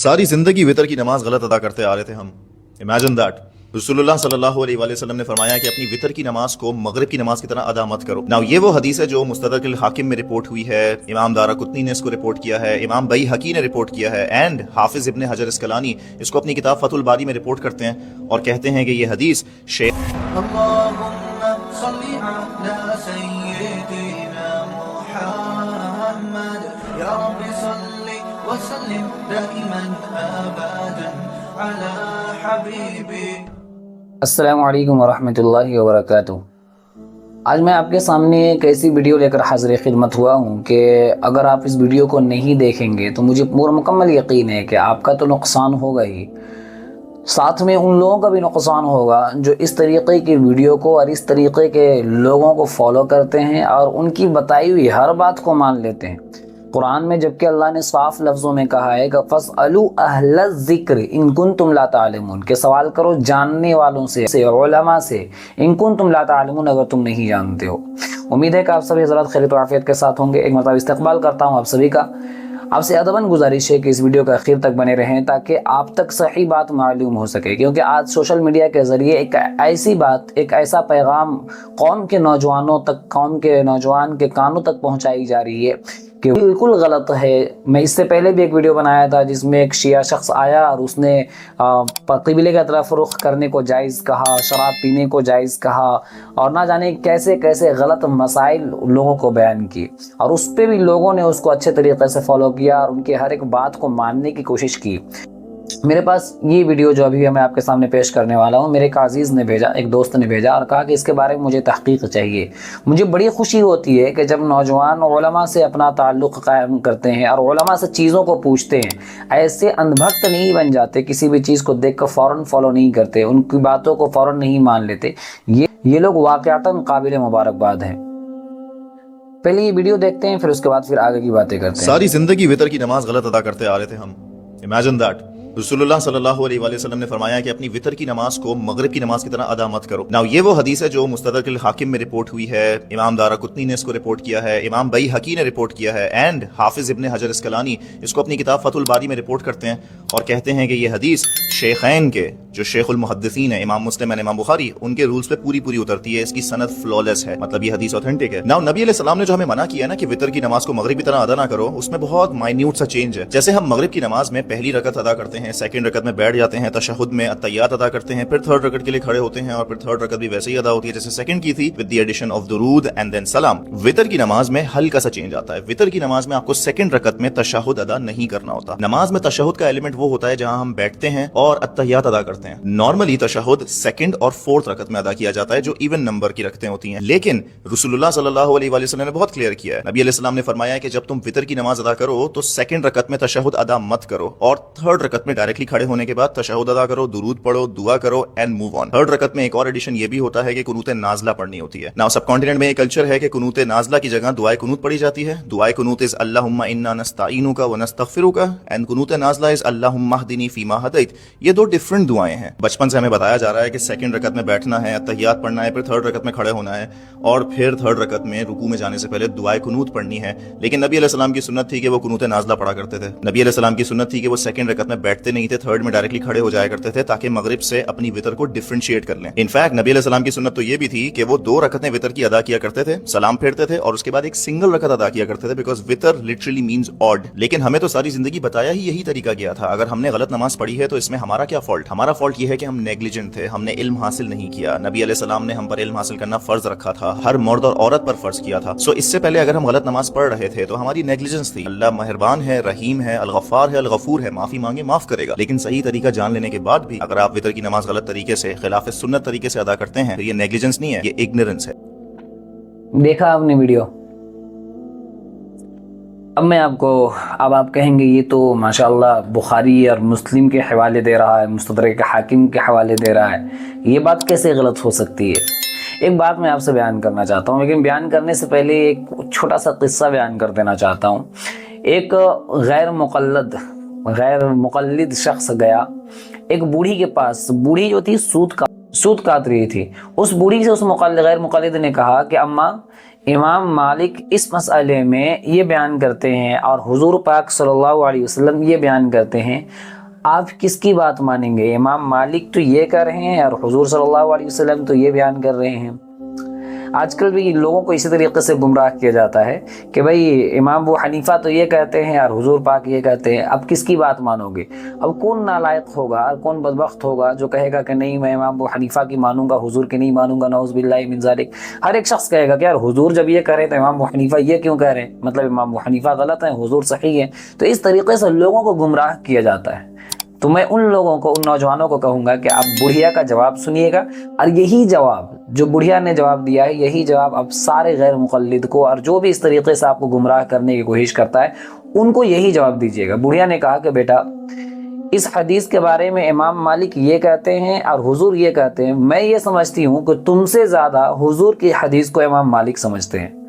सारी जिंदगी वितर की नमाज गलत अदा करते आ रहे थे हम। Imagine that. रसूलुल्लाह सल्लल्लाहु अलैहि वसल्लम ने फरमाया कि अपनी वितर की नमाज को मगरिब की नमाज की तरह अदा मत करो। नाउ ये वो हदीस है जो मुस्तदरक हाकिम में रिपोर्ट हुई है, इमाम दाराकुतनी ने इसको रिपोर्ट किया है, इमाम बैहकी ने रिपोर्ट किया है एंड हाफिज इब्न हजर अस्कलानी इसको अपनी किताब फतुल बारी में रिपोर्ट करते हैं और कहते हैं कि ये हदीस अस्सलामु अलैकुम वरहमतुल्लाहि वबरकातुहू। आज मैं आपके सामने एक ऐसी वीडियो लेकर हाज़िर खिदमत हुआ हूँ कि अगर आप इस वीडियो को नहीं देखेंगे तो मुझे पूरा मुकम्मल यकीन है कि आपका तो नुकसान होगा ही, साथ में उन लोगों का भी नुकसान होगा जो इस तरीक़े की वीडियो को और इस तरीक़े के लोगों को फॉलो करते हैं और उनकी बताई हुई हर बात को मान लेते हैं। कुरान में जबकि अल्लाह ने साफ लफ्ज़ों में कहा है कि फ़स्अलू अहल ज़िक्र इन कुंतुम ला तालिमून, के सवाल करो जानने वालों से, उलमा से, इन कुंतुम ला तालिमून, अगर तुम नहीं जानते हो। उम्मीद है कि आप सभी हज़रात खैरियत व आफियत के साथ होंगे। एक मरतबा इस्तक़बाल करता हूँ आप सभी का। आपसे अदबन गुजारिश है कि इस वीडियो के आखिर तक बने रहें ताकि आप तक सही बात मालूम हो सके, क्योंकि आज सोशल मीडिया के ज़रिए एक ऐसी बात, एक ऐसा पैगाम कौम के नौजवानों तक, कौम के नौजवान के कानों तक पहुंचाई जा रही है कि बिल्कुल गलत है। मैं इससे पहले भी एक वीडियो बनाया था जिसमें एक शिया शख्स आया और उसने क़िबले की तरफ रुख करने को जायज़ कहा, शराब पीने को जायज़ कहा और ना जाने कैसे कैसे गलत मसाइल लोगों को बयान किए, और उस पर भी लोगों ने उसको अच्छे तरीक़े से फॉलो किया और उनकी हर एक बात को मानने की कोशिश की। मेरे पास ये वीडियो जो अभी मैं आपके सामने पेश करने वाला हूँ, मेरे एक अजीज़ ने भेजा, एक दोस्त ने भेजा और कहा कि इसके बारे में मुझे तहक़ीक़ चाहिए। मुझे बड़ी खुशी होती है कि जब नौजवान उलमा से अपना ताल्लुक़ कायम करते हैं और उलमा से चीज़ों को पूछते हैं, ऐसे अंधभक्त नहीं बन जाते, किसी भी चीज़ को देख कर फ़ौरन फॉलो नहीं करते, उनकी बातों को फ़ौरन नहीं मान लेते। ये लोग वाक़अतन काबिल मुबारकबाद हैं। पहले ये वीडियो देखते हैं, फिर उसके बाद फिर आगे की बातें करते हैं। सारी जिंदगी वितर की नमाज गलत अदा करते आ रहे थे हम। Imagine that. रसूलुल्लाह सल्लल्लाहु अलैहि वसल्लम ने फरमाया कि अपनी वितर की नमाज को मगरिब की नमाज की तरह अदा मत करो। नाउ ये वो हदीस है जो मुस्तदरक हाकिम में रिपोर्ट हुई है, इमाम दाराकुतनी ने इसको रिपोर्ट किया है, इमाम बैहकी ने रिपोर्ट किया है एंड हाफिज इब्न हजर अस्कलानी इसको अपनी किताब फतुल बारी में रिपोर्ट करते हैं और कहते हैं कि ये हदीस शेखैन के, जो शेखुल मुहद्दिसीन है, इमाम मुस्लिम एंड इमाम बुखारी, उनके रूल्स पे पूरी उतरती है। इसकी सनद फ्लॉलेस है, मतलब ये हदीस ऑथेंटिक है। नाउ नबी अलैहि सलाम ने जो हमें मना किया ना कि वितर की नमाज को मगरिब की तरह अदा ना करो, उसमें बहुत माइन्यूट सा चेंज है। जैसे हम मगरिब की नमाज में पहली रकत अदा करते हैं, सेकंड रकत में बैठ जाते हैं, तशहुद में अत्तहियात अदा करते हैं, फिर थर्ड रकत के लिए खड़े होते हैं और फिर थर्ड रकत भी वैसे ही अदा होती है जैसे सेकंड की थी, विद द एडिशन ऑफ दुरूद एंड देन सलाम। वितर की नमाज में हल्का सा चेंज आता है। वितर की नमाज में आपको सेकंड रकत में तशहुद अदा नहीं करना होता। नमाज में तशहुद का एलिमेंट वो होता है जहां हम बैठते हैं और अत्तहियात अदा करते हैं। नॉर्मली तशहुद सेकंड और फोर्थ रकत में अदा किया जाता है, जो इवन नंबर की रकतें होती हैं। लेकिन रसूलुल्लाह सल्लल्लाहु अलैहि वसल्लम ने बहुत क्लियर किया है। नबी अलैहि सलाम ने फरमाया कि जब तुम वितर की नमाज अदा करो तो सेकंड रकत में तशहुद अदा मत करो और थर्ड रकत में डायरेक्टली खड़े होने के बाद तशहुद अदा करो, दुरूद पढ़ो, दुआ करो एंड मूव ऑन। थर्ड रकत में एक और एडिशन ये भी होता है कि कुनूते नाज़िला पढ़नी होती है। नाउ सब कॉन्टिनेंट में ये कल्चर है कि कुनूते नाज़िला की जगह दुआए कुनूत पढ़ी जाती है। दुआए कुनूत इज अल्लाहुम्मा इन्ना नस्तईनुका व नस्तगफिरुका एंड कुनूते नाज़िला इज अल्लाहुम्मा हदिनी फीमा हदैत। ये दो डिफरेंट दुआएं हैं। बचपन से हमें बताया जा रहा है कि सेकंड रकत में बैठना है, अत्तहियात पढ़ना है, फिर थर्ड रकत में खड़े होना है और फिर थर्ड रकत में रुकू में जाने से पहले दुआए कुनूत पढ़नी है। लेकिन नबी अलैहि सलाम की सुन्नत थी कि वो कुनूते नाज़िला पढ़ा करते थे। नबी अलैहि सलाम की सुन्नत थी कि वो सेकंड रकत में बैठते नहीं थे, थर्ड में डायरेक्टली खड़े हो जाया करते थे ताकि मगरिब से अपनी वितर को डिफरेंशिएट कर लें। इनफैक्ट नबी अलैहि सलाम की सुन्नत तो ये भी थी कि वो दो रकतें वितर की अदा किया करते थे, सलाम फेरते थे और उसके बाद एक सिंगल रकत अदा किया करते थे, बिकॉज वितर लिटरली मींस ऑड। लेकिन हमें तो सारी जिंदगी बताया ही यही तरीका गया था। अगर हमने गलत नमाज पढ़ी है तो इसमें हमारा क्या फॉल्ट? हमारा फॉल्ट ये है कि हम नेग्लिजेंट थे, हमने इल्म हासिल नहीं किया। नबी अलैहि सलाम ने हम पर इल्म हासिल करना फर्ज रखा था, हर मर्द और औरत पर फर्ज किया था। सो इससे पहले अगर हम गलत नमाज पढ़ रहे थे तो हमारी नेग्लिजेंस थी। अल्लाह मेहरबान है, रहीम है, अल गफ्फार है, अल गफूर है, माफी मांगे माफ करेगा। लेकिन सही तरीका जान लेने के बाद भी अगर आप वितर की नमाज गलत तरीके से, खिलाफ सुन्नत तरीके से अदा करते हैं तो ये नेग्लिजेंस नहीं है, ये इग्नोरेंस है। देखा आपने वीडियो। अब आप कहेंगे ये तो माशाअल्लाह बुखारी और मुस्लिम के हवाले दे रहा है, मुस्तदरक हाकिम के हवाले दे रहा है, ये बात कैसे गलत हो सकती है? एक बात मैं आपसे बयान करना चाहता हूँ, लेकिन बयान करने से पहले एक छोटा सा किस्सा बयान कर देना चाहता हूँ। एक गैर मुक़ल्लिद शख्स गया एक बूढ़ी के पास। बूढ़ी जो थी सूद का सूद काट रही थी। उस बूढ़ी से उस गैर मुक़ल्लिद ने कहा कि अम्मा, इमाम मालिक इस मसले में ये बयान करते हैं और हुजूर पाक सल्लल्लाहु अलैहि वसल्लम ये बयान करते हैं, आप किसकी बात मानेंगे? इमाम मालिक तो ये कर रहे हैं और हुजूर सल्लल्लाहु अलैहि वसल्लम तो ये बयान कर रहे हैं। आजकल भी लोगों को इसी तरीके से गुमराह किया जाता है कि भाई इमाम अबू हनीफा तो ये कहते हैं और हुजूर पाक ये कहते हैं, अब किसकी बात मानोगे? अब कौन नालायक होगा और कौन बदबख्त होगा जो कहेगा कि नहीं मैं इमाम अबू हनीफा की मानूंगा, हुजूर की नहीं मानूंगा, नऊज़ बिल्लाहि मिन ज़ालिक। हर एक शख्स कहेगा कि यार हुजूर जब ये कह रहे हैं तो इमाम अबू हनीफा ये क्यों कह रहे हैं, मतलब इमाम अबू हनीफा गलत है, हुजूर सही है। तो इस तरीके से लोगों को गुमराह किया जाता है। तो मैं उन लोगों को, उन नौजवानों को कहूँगा कि आप बुढ़िया का जवाब सुनिएगा और यही जवाब जो बुढ़िया ने जवाब दिया है, यही जवाब आप सारे गैर मुक़ल्लिद को और जो भी इस तरीके से आपको गुमराह करने की कोशिश करता है उनको यही जवाब दीजिएगा। बुढ़िया ने कहा कि बेटा, इस हदीस के बारे में इमाम मालिक ये कहते हैं और हुजूर ये कहते हैं, मैं ये समझती हूँ कि तुमसे ज़्यादा हुजूर की हदीस को इमाम मालिक समझते हैं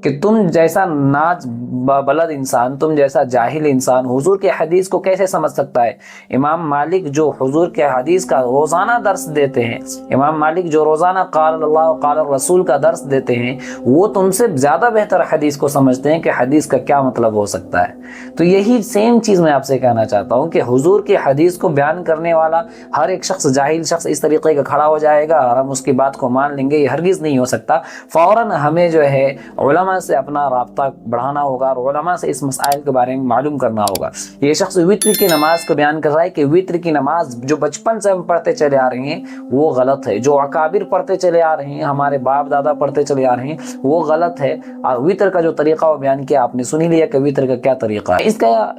कि तुम जैसा नाच बलद इंसान, तुम जैसा जाहिल इंसान हुजूर के हदीस को कैसे समझ सकता है? इमाम मालिक जो हुजूर के हदीस का रोज़ाना दर्स देते हैं, इमाम मालिक जो रोज़ाना क़ाल अल्लाह व क़ाल रसूल का दर्स देते हैं, वो तुमसे ज़्यादा बेहतर हदीस को समझते हैं कि हदीस का क्या मतलब हो सकता है। तो यही सेम चीज़ मैं आपसे कहना चाहता हूँ कि हुजूर की हदीस को बयान करने वाला हर एक शख्स, जाहिल शख्स इस तरीके का खड़ा हो जाएगा और हम उसकी बात को मान लेंगे, ये हरगिज़ नहीं हो सकता। फ़ौरन हमें जो है उलमा से अपना राब्ता बढ़ाना होगा और उलमा से इस मसाइल के बारे में मालूम करना होगा। ये शख्स वित्र की नमाज को बयान कर रहा है कि वित्र की नमाज जो बचपन से हम पढ़ते चले आ रहे हैं वो गलत है, जो अकाबिर पढ़ते चले आ रहे हैं, हमारे बाप दादा पढ़ते चले आ रहे हैं, वो गलत है। और वित्र का जो तरीका वो बयान किया, आपने सुन ही लिया कि वित्र का क्या तरीका है। इसका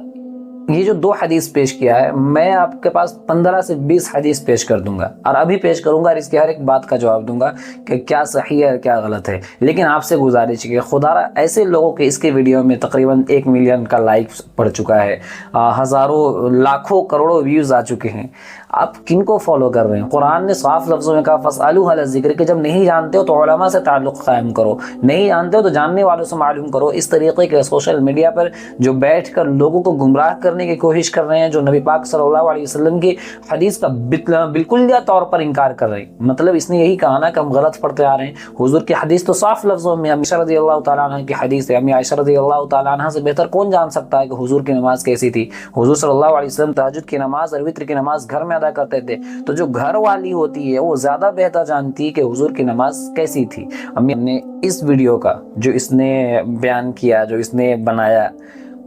ये जो 2 हदीस पेश किया है, मैं आपके पास 15 से 20 हदीस पेश कर दूंगा और अभी पेश करूंगा और इसके हर एक बात का जवाब दूंगा कि क्या सही है क्या गलत है। लेकिन आपसे गुजारिश है, खुदारा ऐसे लोगों के इसके वीडियो में तकरीबन 1 मिलियन का लाइक पड़ चुका है, हज़ारों लाखों करोड़ों व्यूज़ आ चुके हैं, आप किनको फॉलो कर रहे हैं? कुरान ने साफ लफ्ज़ों में कहा फस्अलू अहल ज़िक्र, कि जब नहीं जानते हो तो उलमा से ताल्लुक़ कायम करो, नहीं जानते हो तो जानने वालों से मालूम करो। इस तरीके के सोशल मीडिया पर जो बैठ कर लोगों को गुमराह करने की कोशिश कर रहे हैं, जो नबी पाक सल्लल्लाहु अलैहि वसल्लम की हदीस का बिल्कुलिया तौर पर इनकार कर रहे हैं। मतलब इसने यही कहा ना कि हम गलत पढ़ते आ रहे हैं। हुजूर की हदीस तो साफ लफ्ज़ों में, आयशा रज़ियल्लाहु तआला अन्हा की हदीस है, आयशा रज़ियल्लाहु तआला अन्हा से बेहतर कौन जान सकता है कि हुजूर की नमाज कैसी थी? हुजूर सल्लल्लाहु अलैहि वसल्लम तहज्जुद की नमाज और वित्र की नमाज घर में अदा करते थे। तो जो घर वाली होती है वो ज़्यादा बेहतर जानती है कि हुजूर की नमाज कैसी थी। अम्मी ने इस वीडियो का जो इसने बयान किया, जो इसने बनाया,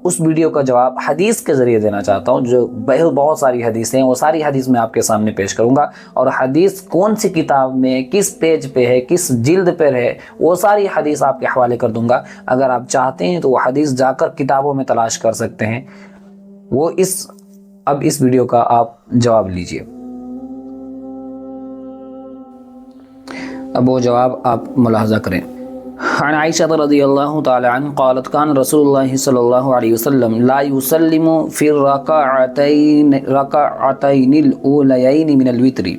उस वीडियो का जवाब हदीस के ज़रिए देना चाहता हूँ। जो बहुत सारी हदीसें हैं, वो सारी हदीस मैं आपके सामने पेश करूँगा और हदीस कौन सी किताब में, किस पेज पे है, किस जिल्द पर है, वो सारी हदीस आपके हवाले कर दूँगा। अगर आप चाहते हैं तो वो हदीस जाकर किताबों में तलाश कर सकते हैं। वो अब इस वीडियो का आप जवाब लीजिए। अब वो जवाब आप मुलाहजा करें। अन आयशा रज़ियल्लाहु तआला अन्हा क़ालत कान रसूलुल्लाह सल्लल्लाहु अलैहि वसल्लम ला युसल्लिमु फिर रकाअतैनिल ऊलयैनि मिनल वित्री।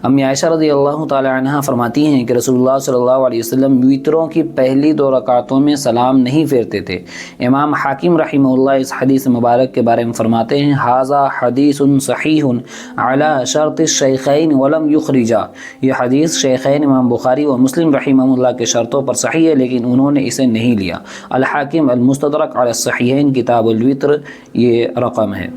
अम्मी आयशा रज़ियल्लाहु तआला अन्हा फरमाती हैं कि रसूलुल्लाह सल्लल्लाहु अलैहि वसल्लम वित्रों की पहली 2 रकातों में सलाम नहीं फेरते थे। इमाम हाकिम रहिमहुल्लाह इस हदीस मुबारक के बारे में फरमाते हैं, हाज़ा हदीसुन सहीहुन अला शर्त शेखैन वलम युखरिजा। ये हदीस शेखैन इमाम बुखारी व मुस्लिम रहिमहुल्लाह के शर्तों पर सही है, लेकिन उन्होंने इसे नहीं लिया। अल हाकिम अल मुस्तदरक अला सहीहैन किताब अल वित्र ये रकम है।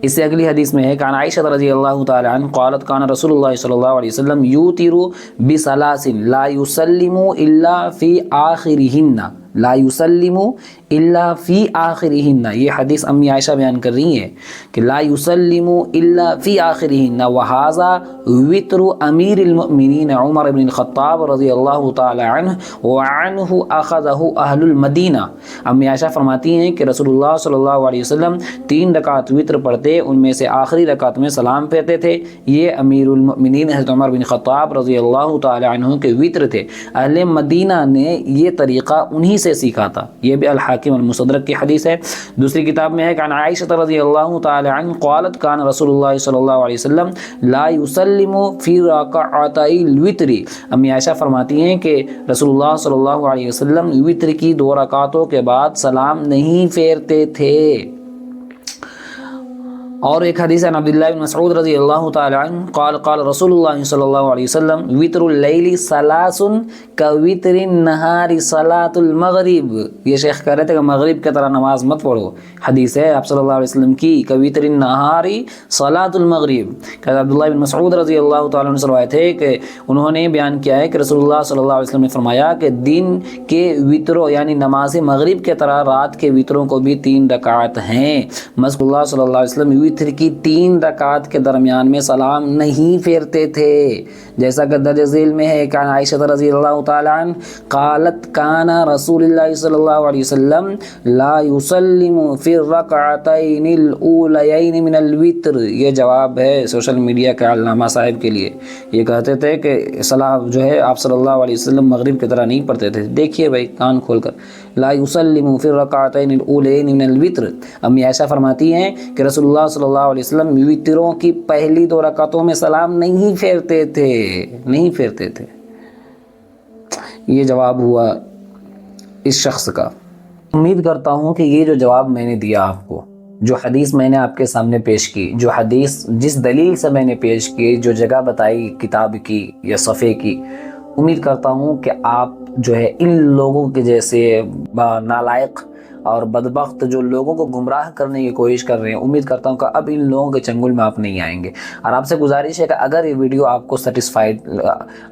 इससे अगली हदीस में है कान आयशा रज़ियल्लाहु तआला अन्हा क़ालत कान रसूलुल्लाह सल्लल्लाहु अलैहि वसल्लम यूतिरु बिसलासिन ला युसल्लिमु इल्ला फ़ी आखिरिहिन्ना, ला युसल्लिमु इल्ला फ़ी आखिरिहिन्ना। ये हदीस अम्मी आयशा बयान कर रही है कि ला युसल्लिमु इल्ला फ़ी आखिरिहिन्ना व हाज़ा वित्रु अमीरिल मुमिनीन उमर इब्न ख़त्ताब रज़ियल्लाहु तआला अन्हु व अन्हु अख़ज़हु अहलुल मदीना। अम्मी आयशा फरमाती हैं कि रसूलुल्लाह सल्लल्लाहु अलैहि वसल्लम 3 रकात वित्र पढ़ते, उनमें से आखिरी रकात में सलाम फेरते थे। ये अमीरुल मुमिनीन हज़रत उमर बिन ख़त्ताब रज़ियल्लाहु तआला अन्हु के वित्र थे। अहले मदीना ने ये तरीक़ा उन्हीं से सीखा था। ये भी अल हाकिम अल मुस्तदरक की हदीस है। दूसरी किताब में है कान आयशा रज़ियल्लाहु तआला अन्हा क़ालत कान रसूलुल्लाह सल्लल्लाहु अलैहि वसल्लम ला युसल्लिमु फ़ी रकाअतैल वित्री। अम्मी आयशा फरमाती हैं कि रसूलुल्लाह सल्लल्लाहु अलैहि वसल्लम वित्र की 2 रकातों के बाद सलाम नहीं फेरते थे। اور ایک حدیث ہے عبداللہ بن مسعود رضی اللہ تعالی عنہ قال قال رسول اللہ صلی اللہ علیہ وسلم وتر اللیل ثلاث کوتر النہار صلاۃ المغرب. یہ شیخ کہہ رہے تھے کہ مغرب کی طرح نماز مت پڑھو. حدیث ہے آپ صلی اللہ علیہ وسلم کی کوتر النہار صلاۃ المغرب. کہ عبداللہ بن مسعود رضی اللہ تعالی عنہ سے روایت ہے کہ انہوں نے بیان کیا ہے کہ رسول اللہ صلی اللہ علیہ وسلم نے فرمایا کہ دن کے وتروں یعنی نماز مغرب کی طرح رات کے وتروں کو بھی 3 رکعت ہیں. رسول اللہ صلی اللہ علیہ وسلم وتر کی 3 رکعت کے درمیان میں سلام نہیں پھیرتے تھے، جیسا کہ درج ذیل میں ہے کہ عائشہ رضی اللہ تعالی عنہ قالت کان رسول اللہ صلی اللہ علیہ وسلم لا یسلم فی الرکعتین الاولیین من الوتر. یہ جواب ہے سوشل میڈیا کے علامہ صاحب کے لیے. یہ کہتے تھے کہ سلام جو ہے آپ صلی اللہ علیہ وسلم مغرب کی طرح نہیں پڑھتے تھے. دیکھیے بھائی کان کھول کر، لا یسلم فی الرکعتین الاولیین من الوتر. امی عائشہ فرماتی ہیں کہ رسول اللہ صلی اللہ علیہ وسلم وتروں کی پہلی 2 رکعتوں میں سلام نہیں پھیرتے تھے. یہ جواب ہوا اس شخص کا. امید کرتا ہوں کہ یہ جو جواب میں نے دیا آپ کو، جو حدیث میں نے آپ کے سامنے پیش کی، جو حدیث جس دلیل سے میں نے پیش کی، جو جگہ بتائی کتاب کی یا صفحے کی، امید کرتا ہوں کہ آپ جو ہے ان لوگوں کے جیسے نالائق اور بدبخت جو لوگوں کو گمراہ کرنے کی کوشش کر رہے ہیں، امید کرتا ہوں کہ اب ان لوگوں کے چنگل میں آپ نہیں آئیں گے. اور آپ سے گزارش ہے کہ اگر یہ ویڈیو آپ کو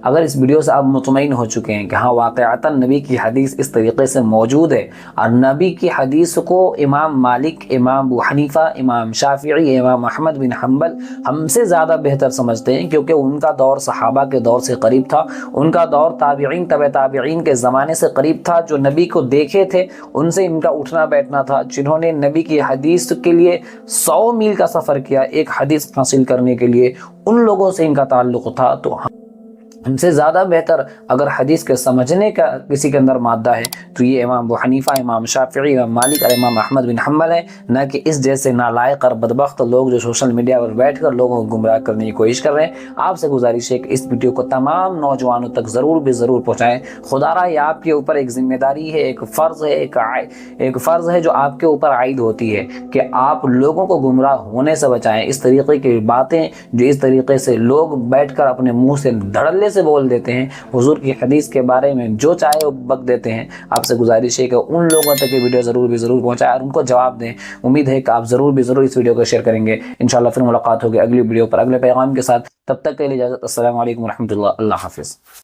اگر اس ویڈیو سے آپ مطمئن ہو چکے ہیں کہ ہاں واقعتاً نبی کی حدیث اس طریقے سے موجود ہے، اور نبی کی حدیث کو امام مالک، امام ابو حنیفہ، امام شافعی، امام احمد بن حنبل ہم سے زیادہ بہتر سمجھتے ہیں، کیونکہ ان کا دور صحابہ کے دور سے قریب تھا، ان کا دور تابعین، تبع تابعین کے زمانے سے قریب تھا، جو نبی کو دیکھے تھے، ان سے ان کا اٹھنا بیٹھنا تھا، جنہوں نے نبی کی حدیث کے لیے 100 میل کا سفر کیا ایک حدیث حاصل کرنے کے لیے، ان لوگوں سے ان کا تعلق تھا. تو ہم سے زیادہ بہتر اگر حدیث کے سمجھنے کا کسی کے اندر مادہ ہے تو یہ امام ابو حنیفہ، امام شافعی، امام مالک اور امام احمد بن حنبل ہے، نہ کہ اس جیسے نالائق اور بدبخت لوگ جو سوشل میڈیا پر بیٹھ کر لوگوں کو گمراہ کرنے کی کوشش کر رہے ہیں. آپ سے گزارش ہے کہ اس ویڈیو کو تمام نوجوانوں تک ضرور پہنچائیں. خدا را یہ آپ کے اوپر ایک ذمہ داری ہے، ایک فرض ہے جو آپ کے اوپر عائد ہوتی ہے کہ آپ لوگوں کو گمراہ ہونے سے بچائیں. اس طریقے کی باتیں جو اس طریقے سے لوگ بیٹھ کر اپنے منہ سے دھڑلے سے بول دیتے ہیں، حضور کی حدیث کے بارے میں جو چاہے وہ بک دیتے ہیں، آپ سے گزارش ہے کہ ان لوگوں تک یہ ویڈیو ضرور پہنچائیں اور ان کو جواب دیں. امید ہے کہ آپ ضرور اس ویڈیو کو شیئر کریں گے. انشاءاللہ پھر ملاقات ہوگی اگلی ویڈیو پر اگلے پیغام کے ساتھ. تب تک کے لیے اجازت. السلام علیکم ورحمۃ اللہ. اللہ حافظ.